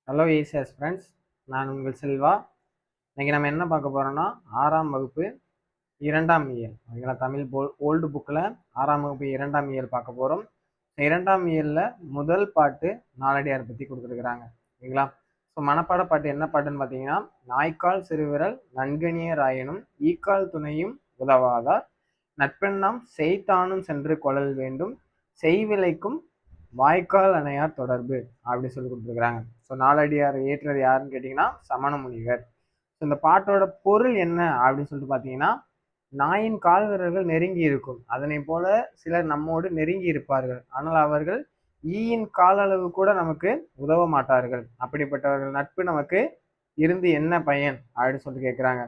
Hello ஏசியஸ் friends, நான் உங்கள் செல்வா. இன்னைக்கு நம்ம என்ன பார்க்க போகிறோம்னா 6ஆம் வகுப்பு 2ஆம் இயல் ஓகேங்களா. தமிழ் ஓல்டு புக்கில் 6ஆம் வகுப்பு 2ஆம் இயல் பார்க்க போகிறோம். 2ஆம் இயலில் முதல் பாட்டு நாலடியார் பற்றி கொடுத்துருக்குறாங்க ஓகேங்களா. ஸோ மனப்பாட பாட்டு என்ன பாட்டுன்னு பார்த்தீங்கன்னா, நாய்க்கால் சிறுவிரல் நன்கணியர் ஆயினும் ஈக்கால் துணையும் உதவாதார் நட்பெண்ணாம் செய்தானும் சென்று கொள்ளல் வேண்டும் செய்விலைக்கும் வாய்க்கால் அணையார் தொடர்பு அப்படி சொல்லி கொடுத்துருக்குறாங்க. ஸோ நாலடியார் ஏற்றுறது யாருன்னு கேட்டிங்கன்னா சமண முனிவர். ஸோ இந்த பாட்டோட பொருள் என்ன அப்படின்னு சொல்லிட்டு பார்த்தீங்கன்னா, நாயின் கால் விரல்கள் நெருங்கி இருக்கும், அதனை போல சிலர் நம்மோடு நெருங்கி இருப்பார்கள், ஆனால் அவர்கள் ஈயின் கால அளவு கூட நமக்கு உதவ மாட்டார்கள். அப்படிப்பட்டவர்கள் நட்பு நமக்கு இருந்து என்ன பயன் அப்படின்னு சொல்லிட்டு கேட்குறாங்க.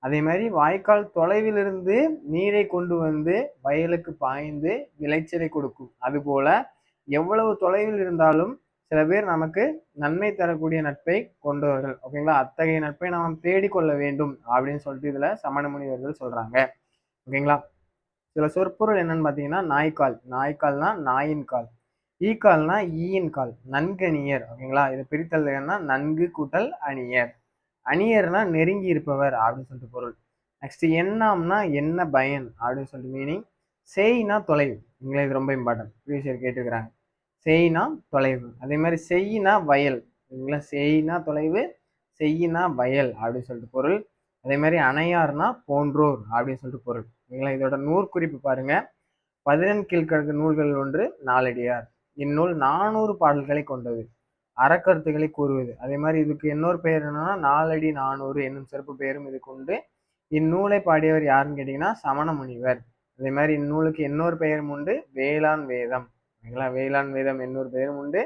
அதே மாதிரி வாய்க்கால் தொலைவிலிருந்து நீரை கொண்டு வந்து வயலுக்கு பாய்ந்து விளைச்சலை கொடுக்கும். அதுபோல எவ்வளவு தொலைவில் இருந்தாலும் சில பேர் நமக்கு நன்மை தரக்கூடிய நட்பை கொண்டவர்கள் ஓகேங்களா. அத்தகைய நட்பை நாம் தேடிக்கொள்ள வேண்டும் அப்படின்னு சொல்லிட்டு இதுல சமண முனிவர்கள் சொல்றாங்க ஓகேங்களா. சில சொற்பொருள் என்னன்னு பார்த்தீங்கன்னா, நாய்க்கால், நாய்க்கால்னா நாயின் கால், ஈக்கால்னா ஈயின் கால், நன்கணியர் ஓகேங்களா. இதை பிரித்தல் என்ன, நன்கு கூட்டல் அணியர், அணியர்னா நெருங்கி இருப்பவர் அப்படின்னு சொல்லிட்டு பொருள். நெக்ஸ்ட் எண்ணாம்னா என்ன பயன் அப்படின்னு சொல்லிட்டு மீனிங். செய்னா தொலைவு, இது ரொம்ப இம்பார்ட்டன்ட், ப்ரீவியஸ் கேட்டுக்கிறாங்க. செய்னா தொலைவு, அதே மாதிரி செய்யினா வயல் ஓகேங்களா. செய்யினா தொலைவு, செய்யினா வயல் அப்படின்னு சொல்லிட்டு பொருள். அதே மாதிரி அணையார்னா போன்றோர் அப்படின்னு சொல்லிட்டு பொருள் ஓகேங்களா. இதோட நூற்குறிப்பு பாருங்க. 14 கீழ்க்கணக்கு நூல்கள் ஒன்று நாலடியார். இந்நூல் 400 பாடல்களை கொண்டது, அறக்கருத்துக்களை கூறுவது. அதே மாதிரி இதுக்கு இன்னொரு பெயர் என்னன்னா நாலடி 400 என்னும் சிறப்பு பெயரும் இதுக்கு உண்டு. இந்நூலை பாடியவர் யாருன்னு கேட்டீங்கன்னா சமண முனிவர். அதே மாதிரி இந்நூலுக்கு இன்னொரு பெயரும் உண்டு, வேளாண் வேதம் ஓகேங்களா. வேளாண் வேதம் இன்னொரு பெயரும் உண்டு,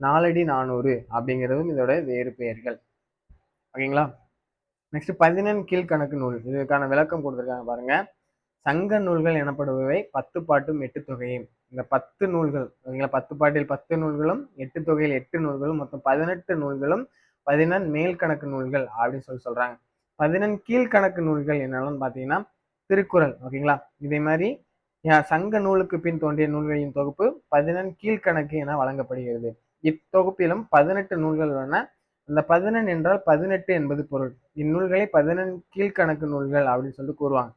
நாலடி 400 அப்படிங்கிறதும் இதோட வேறு பெயர்கள் ஓகேங்களா. நெக்ஸ்ட் 14 கீழ்கணக்கு நூல், இதுக்கான விளக்கம் கொடுத்துருக்காங்க பாருங்க. சங்க நூல்கள் எனப்படுபவை 10 பாட்டும் 8 தொகையும். இந்த 10 நூல்கள் ஓகேங்களா, 10 பாட்டில் 10 நூல்களும் 8 தொகையில் 8 நூல்களும் மொத்தம் 18 நூல்களும் 14 மேல்கணக்கு நூல்கள் அப்படின்னு சொல்றாங்க. 14 கீழ்கணக்கு நூல்கள் என்னன்னு பார்த்தீங்கன்னா திருக்குறள் ஓகேங்களா. இதே மாதிரி சங்க நூலுக்கு பின் தோன்றிய நூல்களின் தொகுப்பு 14 கீழ்கணக்கு என வழங்கப்படுகிறது. இத்தொகுப்பிலும் 18 நூல்கள் உள்ளன. அந்த 14 என்றால் 18 என்பது பொருள். இந்நூல்களை 14 கீழ்கணக்கு நூல்கள் அப்படின்னு சொல்லிட்டு கூறுவாங்க.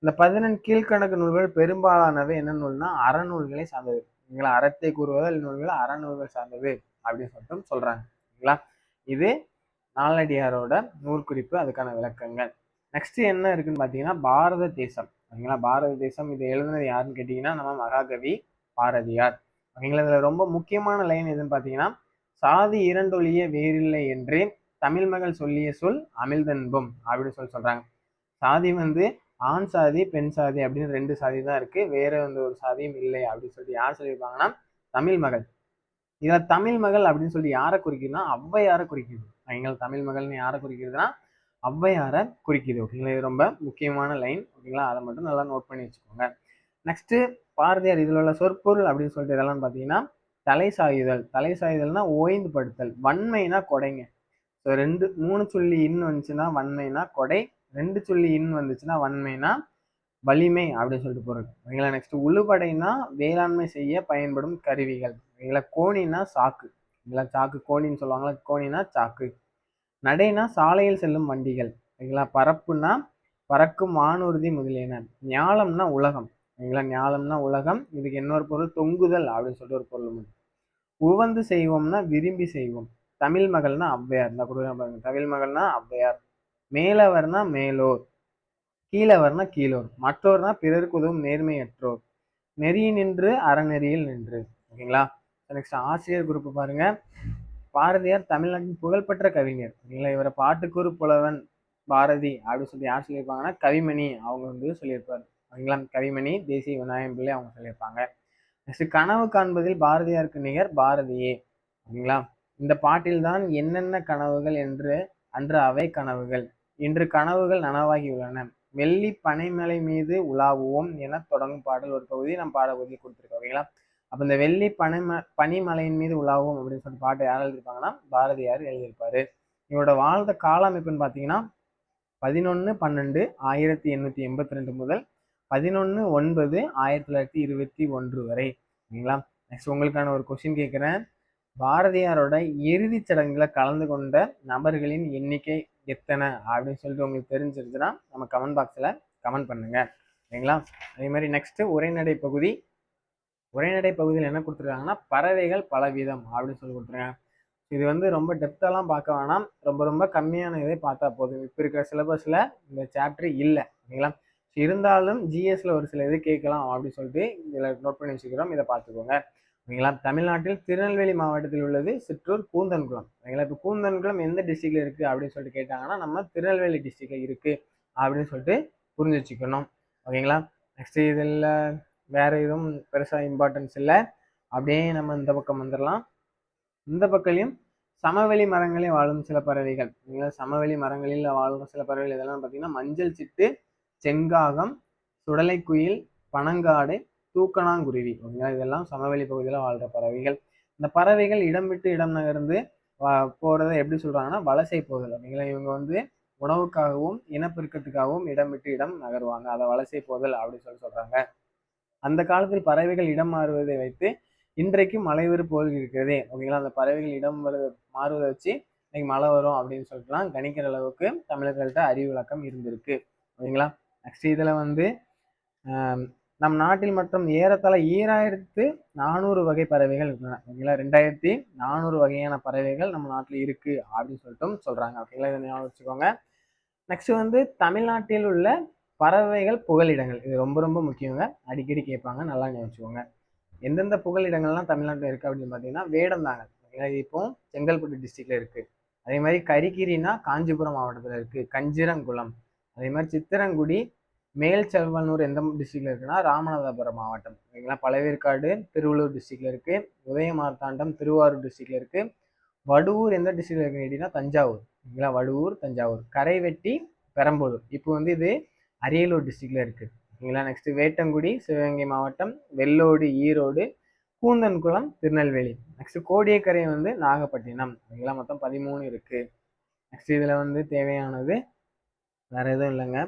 இந்த 14 கீழ்கணக்கு நூல்கள் பெரும்பாலானவை என்ன நூல்னா அறநூல்களை சார்ந்தது ஓகேங்களா. அறத்தை கூறுவதால் நூல்கள் அறநூல்கள் சார்ந்தது அப்படின்னு சொல்லிட்டு சொல்றாங்க ஓகேங்களா. இது நாலடியாரோட நூற்குறிப்பு, அதுக்கான விளக்கங்கள். நெக்ஸ்ட் என்ன இருக்குன்னு பார்த்தீங்கன்னா பாரத தேசம் ஓகேங்களா. பாரத தேசம் இது எழுதுனது யாருன்னு கேட்டீங்கன்னா நம்ம மகாகவி பாரதியார் ஓகேங்களா. இதுல ரொம்ப முக்கியமான லைன் எதுன்னு பார்த்தீங்கன்னா, சாதி இரண்டொழிய வேறில்லை என்றே தமிழ் மகள் சொல்லிய சொல் அமிழ்தன்பம் அப்படின்னு சொல்றாங்க. சாதி ஆண் சாதி பெண் சாதி அப்படின்னு 2 சாதி தான் இருக்கு, வேற ஒரு சாதியும் இல்லை அப்படின்னு சொல்லிட்டு யார் சொல்லியிருப்பாங்கன்னா தமிழ் மகள். இதுல தமிழ் மகள் அப்படின்னு சொல்லி யாரை குறிக்குதுன்னா ஔவையாரை குறிக்குது ஓகேங்களா. தமிழ் மகள்னு யாரை குறிக்குதுன்னா ஔவையாரை குறிக்குது ஓகேங்களா. இது ரொம்ப முக்கியமான லைன் ஓகேங்களா, அதை மட்டும் நல்லா நோட் பண்ணி வச்சுக்கோங்க. நெக்ஸ்ட் பாரதியார் இதுல உள்ள சொற்பொருள் அப்படின்னு சொல்லிட்டு இதெல்லாம் பார்த்தீங்கன்னா, தலை சாயுதல், தலை சாயுதல்னா ஓய்ந்து படுத்தல், வன்மைனா கொடைங்க. ஸோ 3 சொல்லி இன் வந்துச்சுன்னா வன்மைனா கொடை, 2 சொல்லி இன் வந்துச்சுன்னா வன்மைனா வலிமை அப்படின்னு சொல்லிட்டு பொருள் ஓகேங்களா. நெக்ஸ்ட் உழுபடைனா வேளாண்மை செய்ய பயன்படும் கருவிகள் ஓகேங்களா. கோணினா சாக்கு ஓகேங்களா, சாக்கு கோணின்னு சொல்லுவாங்களா, கோணினா சாக்கு. நடைனா சாலையில் செல்லும் வண்டிகள் ஓகேங்களா. பரப்புனா பறக்கும் வானூர்தி முதலியன. ஞாலம்னா உலகம் ஓகேங்களா, ஞாலம்னா உலகம். இதுக்கு இன்னொரு பொருள் தொங்குதல் அப்படின்னு சொல்லிட்டு ஒரு பொருள் உண்டு. உவந்து செய்வோம்னா விரும்பி செய்வோம். தமிழ் மகள்னா ஔவையார், இந்த கொடுக்குறேன் பாருங்க, தமிழ் மகள்னா ஔவையார். மேலவர்னா மேலோர், கீழவர்னா கீழோர், மற்றோர்னா பிறருக்கு உதவும் நேர்மையற்றோர், நெறி நின்று அறநெறியில் நின்று ஓகேங்களா. நெக்ஸ்ட் ஆசிரியர் குறிப்பு பாருங்க. பாரதியார் தமிழ்நாட்டின் புகழ்பெற்ற கவிஞர் ஓகேங்களா. இவரை பாட்டுக்கூறு புலவன் பாரதி அப்படின்னு சொல்லி யார் சொல்லியிருப்பாங்கன்னா கவிமணி அவங்க சொல்லியிருப்பாரு ஓகேங்களா. கவிமணி தேசிய விநாயகம் பிள்ளை அவங்க சொல்லியிருப்பாங்க. நெக்ஸ்ட் கனவு காண்பதில் பாரதியாருக்கு நிகர் பாரதியே ஓகேங்களா. இந்த பாட்டில் தான் என்னென்ன கனவுகள் என்று அன்று அவை கனவுகள், இன்று கனவுகள் நனவாகியுள்ளன, வெள்ளி பனைமலை மீது உலாவுவோம் என தொடங்கும் பாடல் ஒரு பகுதி நம்ம பாடப்பகுதி கொடுத்துருக்கோம் ஓகேங்களா. அப்போ இந்த வெள்ளி பனிமலையின் மீது உலாவும் அப்படின்னு சொல்லிட்டு பாட்டு யார் எழுதியிருப்பாங்கன்னா பாரதியார் எழுதியிருப்பாரு. இவரோட வாழ்ந்த கால அமைப்புன்னு பார்த்தீங்கன்னா 11/12/1882 முதல் 11/9/1921 வரை ஓகேங்களா. நெக்ஸ்ட் உங்களுக்கான ஒரு கொஸ்டின் கேட்குறேன். பாரதியாரோட இறுதிச் சடங்குல கலந்து கொண்ட நபர்களின் எண்ணிக்கை எத்தனை அப்படின்னு சொல்லிட்டு உங்களுக்கு தெரிஞ்சிருச்சுன்னா நம்ம கமெண்ட் பாக்ஸில் கமெண்ட் பண்ணுங்க. சரிங்களா? அதே மாதிரி நெக்ஸ்ட் உரைநடை பகுதி. உரைநடை பகுதியில் என்ன கொடுத்துருக்காங்கன்னா பறவைகள் பலவிதம் அப்படின்னு சொல்லி கொடுத்துருக்காங்க. இது வந்து ரொம்ப டெப்த்தெல்லாம் பார்க்க வேணாம், ரொம்ப ரொம்ப கம்மியான இதை பார்த்தா போதும். இப்போ இருக்கிற சிலபஸில் இந்த சாப்டர் இல்லை. சரிங்களா? இருந்தாலும் ஜிஎஸ்ல ஒரு சில இது கேட்கலாம் அப்படின்னு சொல்லிட்டு இதில் நோட் பண்ணி வச்சுக்கிறோம். இதை பார்த்துக்கோங்க. சரிங்களா? தமிழ்நாட்டில் திருநெல்வேலி மாவட்டத்தில் உள்ளது சிற்றூர் கூந்தன்குளம். சரிங்களா? இப்போ கூந்தன்குளம் எந்த டிஸ்ட்ரிக்ட்ல இருக்கு அப்படின்னு சொல்லிட்டு கேட்டாங்கன்னா நம்ம திருநெல்வேலி டிஸ்ட்ரிக்ட்ல இருக்கு அப்படின்னு சொல்லிட்டு புரிஞ்சு வச்சுக்கணும். ஓகேங்களா? நெக்ஸ்ட் இதில் வேற எதுவும் பெருசாக இம்பார்ட்டன்ஸ் இல்லை. அப்படியே நம்ம இந்த பக்கம் வந்துடலாம். இந்த பக்கலையும் சமவெளி மரங்களில் வாழும் சில பறவைகள். சமவெளி மரங்களில் வாழும் சில பறவைகள் இதெல்லாம் பார்த்தீங்கன்னா மஞ்சள் சிட்டு, செங்காகம், சுடலைக்குயில், பனங்காடை, தூக்கணாங்குருவி. ஓகேங்களா? இதெல்லாம் சமவெளி பகுதியில் வாழ்ற பறவைகள். இந்த பறவைகள் இடம் விட்டு இடம் நகர்ந்து போறதை எப்படி சொல்றாங்கன்னா வலசை போதல். அப்படிங்களா? இவங்க வந்து உணவுக்காகவும் இனப்பெருக்கத்துக்காகவும் இடம் விட்டு இடம் நகருவாங்க. அதை வலசை போதல் அப்படின்னு சொல்றாங்க. அந்த காலத்தில் பறவைகள் இடம் மாறுவதை வைத்து இன்றைக்கும் மழை வரும் போல் இருக்கிறதே. ஓகேங்களா? அந்த பறவைகள் இடம் மாறுவதை வச்சு இன்னைக்கு மழை வரும் அப்படின்னு சொல்லிட்டுலாம் கணிக்கிற அளவுக்கு தமிழர்கள்ட்ட அறிவு விளக்கம் இருந்திருக்கு. ஓகேங்களா? நெக்ஸ்ட் இதுல வந்து நம் நாட்டில் மற்றும் ஏறத்தாழ 2400 வகை பறவைகள் இருக்கின்றன. ஓகேங்களா? 2400 வகையான பறவைகள் நம்ம நாட்டில் இருக்கு அப்படின்னு சொல்லிட்டு சொல்றாங்க. ஓகேங்களா? இதை ஞாபகம் வச்சுக்கோங்க. நெக்ஸ்ட் வந்து தமிழ்நாட்டில் உள்ள பறவைகள் புகலிடங்கள். இது ரொம்ப ரொம்ப முக்கியங்க, அடிக்கடி கேட்பாங்க, நல்லா ஞாபகம் வச்சுக்கோங்க. எந்தெந்த புகலிடங்கள்லாம் தமிழ்நாட்டில் இருக்கு அப்படின்னு பார்த்தீங்கன்னா வேடந்தாங்கல். ஓகேங்களா? இது இப்போ செங்கல்பட்டு டிஸ்ட்ரிக்ட்ல இருக்கு. அதே மாதிரி கரிகிரினா காஞ்சிபுரம் மாவட்டத்தில் இருக்கு. கஞ்சிரங்குளம். அதே மாதிரி சித்திரங்குடி மேல் செல்வனூர் எந்த டிஸ்ட்ரிக்ட்ல இருக்குன்னா ராமநாதபுரம் மாவட்டம். ஓகேங்களா? பழவேற்காடு திருவள்ளூர் டிஸ்ட்ரிக்ட்ல இருக்கு. உதயமார்த்தாண்டம் திருவாரூர் டிஸ்ட்ரிக்ட்ல இருக்கு. வடுவூர் எந்த டிஸ்ட்ரிக்ட்ல இருக்கு கேட்டீங்கன்னா தஞ்சாவூர். ஓகேங்களா? வடுவூர் தஞ்சாவூர். கரைவெட்டி பெரம்பலூர். இப்போ வந்து இது அரியலூர் டிஸ்ட்ரிக்ட்ல இருக்கு. ஓகேங்களா? நெக்ஸ்ட் வேட்டங்குடி சிவகங்கை மாவட்டம், வெள்ளோடு ஈரோடு, கூந்தன்குளம் திருநெல்வேலி. நெக்ஸ்ட் கோடியக்கரை வந்து நாகப்பட்டினம். ஓகேங்களா? மொத்தம் 13 இருக்கு. நெக்ஸ்ட் இதுல வந்து தேவையானது வேற எதுவும் இல்லைங்க.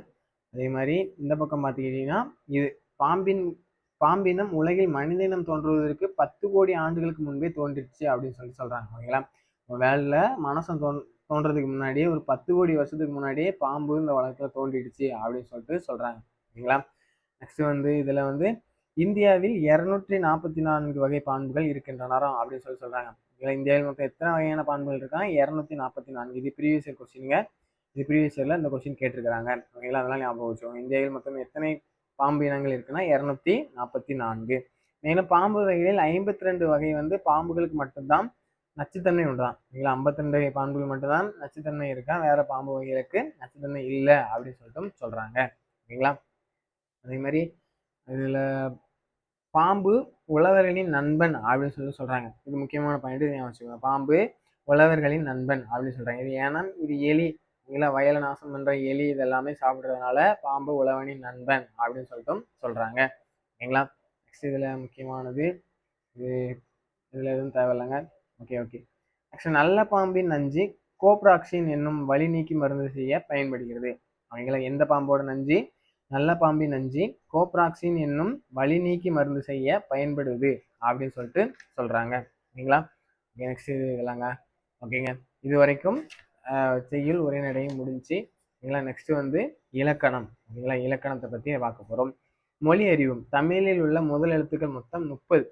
அதே மாதிரி இந்த பக்கம் பார்த்துக்கிட்டீங்கன்னா இது பாம்பினம் உலகில் மனிதனம் தோன்றுவதற்கு 10 கோடி ஆண்டுகளுக்கு முன்பே தோன்றிடுச்சு அப்படின்னு சொல்றாங்க. ஓகேங்களா? வேலையில மனசம் தோன்றதுக்கு முன்னாடியே ஒரு 10 கோடி வருஷத்துக்கு முன்னாடியே பாம்பு இந்த உலகத்துல தோன்றிடுச்சு அப்படின்னு சொல்லிட்டு சொல்றாங்க. ஓகேங்களா? நெக்ஸ்ட் வந்து இதுல வந்து இந்தியாவில் 244 வகை பாம்புகள் இருக்கின்றனராம் அப்படின்னு சொல்றாங்க. இந்தியாவில் மொத்தம் எத்தனை வகையான பாம்புகள் இருக்காங்க? 244. இது ப்ரீவியஸ் இயர் கொஸ்டினுங்க. இது ப்ரீவியஸ் இயர்ல இந்த கொஸ்டின் கேட்டிருக்கிறாங்க. ஓகேங்களா? அதெல்லாம் ஞாபகம் வச்சுக்கோங்க. இந்தியாவில் மொத்தம் எத்தனை பாம்பு இனங்கள் இருக்குன்னா 244. மேலும் பாம்பு வகைகளில் 52 வகை வந்து பாம்புகளுக்கு மட்டும்தான் நச்சுத்தன்மை உண்டுதான். ஓகேங்களா? 52 வகை பாம்புகள் மட்டும்தான் நச்சுத்தன்மை இருக்கா, வேற பாம்பு வகைகளுக்கு நச்சுத்தன்மை இல்லை அப்படின்னு சொல்லிட்டு சொல்றாங்க. ஓகேங்களா? அதே மாதிரி இதுல பாம்பு உழவர்களின் நண்பன் அப்படின்னு சொல்லி சொல்றாங்க. இது முக்கியமான பாயிண்ட், ஞாபகம் வச்சுக்கோங்க. பாம்பு உழவர்களின் நண்பன் அப்படின்னு சொல்றாங்க. இது ஏன்னா இது எலி. இல்லை வயலை நாசம் பண்ற எலி இதெல்லாமே சாப்பிட்றதுனால பாம்பு உழவனின் நண்பன் அப்படின்னு சொல்லிட்டு சொல்றாங்க. ஓகேங்களா? நெக்ஸ்ட் இதுல முக்கியமானது இது, இதுல எதுவும் தேவையில்லைங்க. ஓகே. நெக்ஸ்ட் நல்ல பாம்பின் நஞ்சு கோப்ராக்சின் என்னும் வலி நீக்கி மருந்து செய்ய பயன்படுகிறது. அவங்கள எந்த பாம்போட நஞ்சு? நல்ல பாம்பின் நஞ்சு கோப்ராக்சின் என்னும் வலி நீக்கி மருந்து செய்ய பயன்படுது அப்படின்னு சொல்லிட்டு சொல்றாங்க. ஓகேங்களா? நெக்ஸ்ட் இது இல்லைங்க. ஓகேங்க, இது வரைக்கும் செய்யுள் உரைநடையும் முடிஞ்சு. ஓகேங்களா? நெக்ஸ்ட் வந்து இலக்கணம். ஓகேங்களா? இலக்கணத்தை பத்தி பார்க்க போறோம். மொழி அறிவும். தமிழில் உள்ள முதல் எழுத்துக்கள் மொத்தம் 30.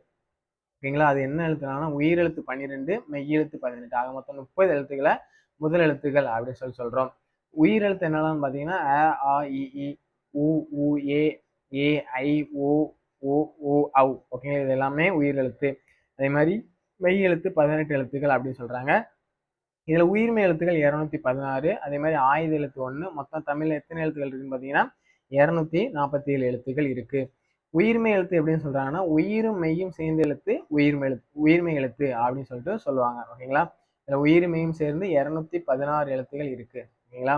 ஓகேங்களா? அது என்ன எழுத்துனா உயிரெழுத்து 12, மெய்யெழுத்து 18. ஆக மொத்தம் 30 எழுத்துக்களை முதல் எழுத்துக்கள் அப்படின்னு சொல்றோம். உயிரெழுத்து என்னெல்லாம் பார்த்தீங்கன்னா அ, ஆ, இ, உ, ஊ, ஏ, ஐ, ஓ, ஓ, ஔ. ஓகேங்களா? இது எல்லாமே உயிரெழுத்து. அதே மாதிரி மெய்யெழுத்து 18 எழுத்துக்கள் அப்படின்னு சொல்றாங்க. இதுல உயிர்மை எழுத்துக்கள் 216. அதே மாதிரி ஆயுத எழுத்து 1. மொத்தம் தமிழ்ல எத்தனை எழுத்துக்கள் இருக்குன்னு பார்த்தீங்கன்னா 247 எழுத்துக்கள் இருக்கு. உயிர்மை எழுத்து எப்படின்னு சொல்றாங்கன்னா உயிரும் மெய்யும் சேர்ந்த எழுத்து உயிர்மை எழுத்து அப்படின்னு சொல்லிட்டு சொல்லுவாங்க. ஓகேங்களா? இதுல உயிர்மையும் சேர்ந்து 216 எழுத்துக்கள் இருக்கு. ஓகேங்களா?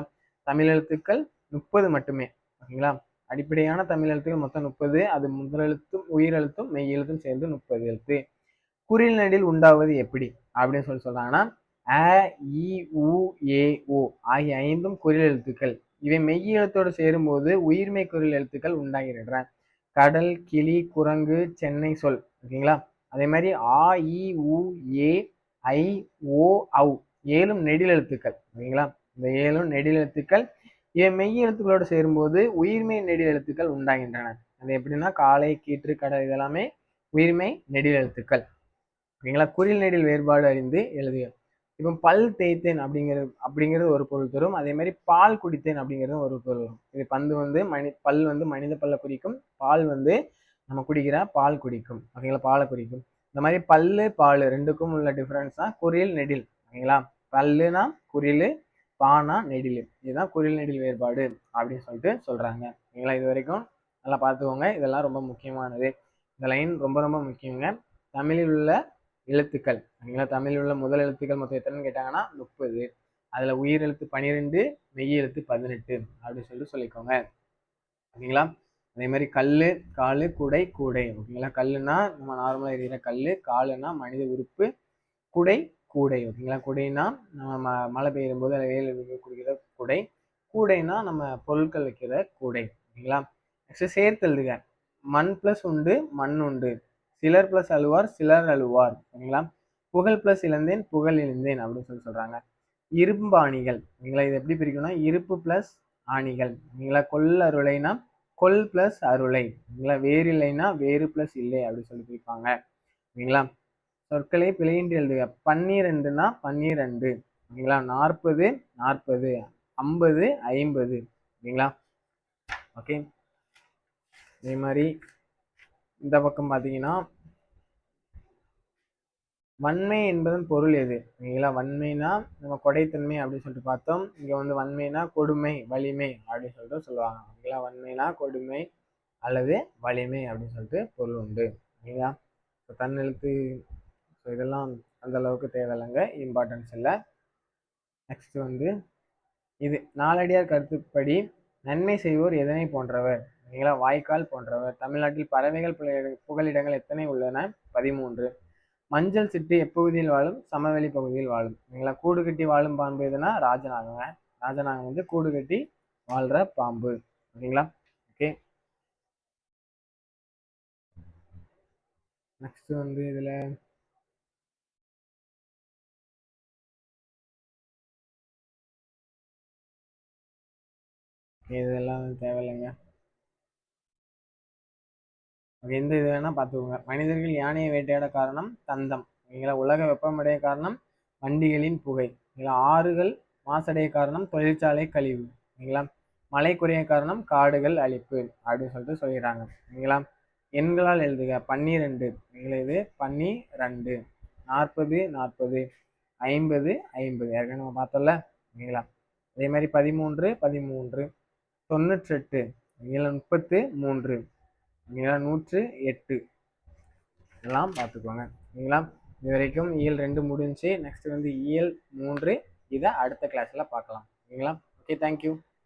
தமிழ் எழுத்துக்கள் 30 மட்டுமே. ஓகேங்களா? அடிப்படையான தமிழ் எழுத்துக்கள் மொத்தம் 30. அது முதல் எழுத்தும் உயிரெழுத்தும் மெய் எழுத்தும் சேர்ந்து 30 எழுத்து. குறில் நெடில் உண்டாவது எப்படி அப்படின்னு சொல்றாங்கன்னா அ, இ, உ, ஏ, ஓ ஆகிய 5ம் குறில் எழுத்துக்கள். இவை மெய் எழுத்தோடு சேரும்போது உயிர்மை குறில் எழுத்துக்கள் உண்டாகின்றன. கடல், கிளி, குரங்கு, சென்னை சொல். ஓகேங்களா? அதே மாதிரி ஆ, இ, உ, ஏ, ஐ, ஓ, ஔ 7 நெடில் எழுத்துக்கள். ஓகேங்களா? இந்த 7 நெடில் எழுத்துக்கள் மெய் எழுத்துக்களோடு சேரும்போது உயிர்மெய் நெடில் எழுத்துக்கள் உண்டாகின்றன. அது எப்படின்னா காலை, கீற்று, கடல் இதெல்லாமே உயிர்மெய் நெடில் எழுத்துக்கள். ஓகேங்களா? குறில் நெடில் வேறுபாடு அறிந்து எழுதுக. இப்போ பல் தேய்த்தேன் அப்படிங்கிறது ஒரு பொருள் தரும். அதே மாதிரி பால் குடித்தேன் அப்படிங்கிறது ஒரு பொருள் வரும். இது பல் வந்து மனித பல்ல குறிக்கும். பால் வந்து நம்ம குடிக்கிற பால் குறிக்கும். ஓகேங்களா? பாலை குறிக்கும். இந்த மாதிரி பல்லு பால் ரெண்டுக்கும் உள்ள டிஃபரன்ஸ் தான் குறில் நெடில். ஓகேங்களா? பல்லுனா குறில், பானா நெடில். இதுதான் குறில் நெடில் வேறுபாடு அப்படின்னு சொல்லிட்டு சொல்றாங்க. ஓகேங்களா? இது வரைக்கும் நல்லா பார்த்துக்கோங்க. இதெல்லாம் ரொம்ப முக்கியமானது. இந்த லைன் ரொம்ப ரொம்ப முக்கியங்க. தமிழில் உள்ள எழுத்துக்கள். ஓகேங்களா? தமிழில் உள்ள முதல் எழுத்துக்கள் மொத்தம் எத்தனைன்னு கேட்டாங்கன்னா 30. அதுல உயிர் எழுத்து 12, மெய் எழுத்து 18 அப்படின்னு சொல்லிட்டு சொல்லிக்கோங்க. ஓகேங்களா? அதே மாதிரி கல்லு, காலு, குடை, கூடை. ஓகேங்களா? கல்லுனா நம்ம நார்மலா எரியிற கல்லு, காலுனா மனித உறுப்பு, குடை கூடை. ஓகேங்களா? குடைனா நம்ம மழை பெய்யும் போது வெயில் குடிக்கிற குடை, கூடைனா நம்ம பொருட்கள் வைக்கிற கூடை. ஓகேங்களா? நெக்ஸ்ட் சேர்த்து எழுதுக. மண் பிளஸ் உண்டு, மண் உண்டு. சிலர் பிளஸ் அழுவார், சிலர் அழுவார். ஓகேங்களா? புகழ் பிளஸ் இழந்தேன், புகழ் இழந்தேன் அப்படின்னு சொல்றாங்க. இரும்பு ஆணிகள். ஓகேங்களா? இது எப்படி பிரிக்கணும்னா இருப்பு பிளஸ் ஆணிகள். ஓகேங்களா? கொல்லருளைனா கொல் பிளஸ் அருளை. ஓகேங்களா? வேறு இல்லைன்னா வேறு பிளஸ் இல்லை அப்படின்னு சொல்லி பிரிப்பாங்க. ஓகேங்களா? சொற்களை பிழையின்றி எழுதுக. 12னா 12. ஓகேங்களா? 40 40, 50 50. ஓகேங்களா? ஓகே. அதே மாதிரி இந்த பக்கம் பார்த்தீங்கன்னா வன்மை என்பதன் பொருள் எது? ஓகேங்களா? வன்மைனா நம்ம கொடைத்தன்மை அப்படின்னு சொல்லிட்டு பார்த்தோம். இங்க வந்து வன்மைனா கொடுமை, வலிமை அப்படின்னு சொல்லிட்டு சொல்லுவாங்க. ஓகேங்களா? வன்மைனா கொடுமை அல்லது வலிமை அப்படின்னு சொல்லிட்டு பொருள் உண்டு. ஓகேங்களா? தன்னெழுத்து இதெல்லாம் அந்த அளவுக்கு தேவையில்லைங்க, இம்பார்ட்டன்ஸ் இல்லை. நெக்ஸ்ட் வந்து இது நாலடியார் கருத்துப்படி நன்மை செய்வோர் எதனை போன்றவர்? ஓகேங்களா? வாய்க்கால் போன்றவர். தமிழ்நாட்டில் பறவைகள் புகலிடங்கள் எத்தனை உள்ளன? 13. மஞ்சள் சிட்டு எப்பகுதியில் வாழும்? சமவெளி பகுதியில் வாழும். ஓகேங்களா? கூடு கட்டி வாழும் பாம்பு எதுனா ராஜநாகங்க. ராஜநாகம் வந்து கூடு கட்டி வாழ்ற பாம்பு. ஓகேங்களா? ஓகே. நெக்ஸ்ட் வந்து இதுல இதெல்லாம் தேவையில்லைங்க. எந்த இது வேணா பார்த்துக்கோங்க. மனிதர்கள் யானையை வேட்டையாட காரணம் தந்தம். ஓகேங்களா? உலக வெப்பமடைய காரணம் வண்டிகளின் புகை. ஓகேங்களா? ஆறுகள் மாசடைய காரணம் தொழிற்சாலை கழிவு. ஓகேங்களா? மழை குறைய காரணம் காடுகள் அழிப்பு அப்படின்னு சொல்லிட்டு சொல்லிடுறாங்க. ஓகேங்களா? எண்களால் எழுதுக. 12. இது 12, 40 40, 50 50. ஏற்கனவே நம்ம பார்த்தோம்ல. ஓகேங்களா? அதே மாதிரி 13 13, 98, 33, 108 எல்லாம் பார்த்துக்கோங்க. ஓகேங்களா? இது வரைக்கும் இயல் 2 முடிஞ்சு. நெக்ஸ்ட் வந்து இயல் 3. இதை அடுத்த கிளாஸ்ல பார்க்கலாம். ஓகேங்களா? Okay, thank you.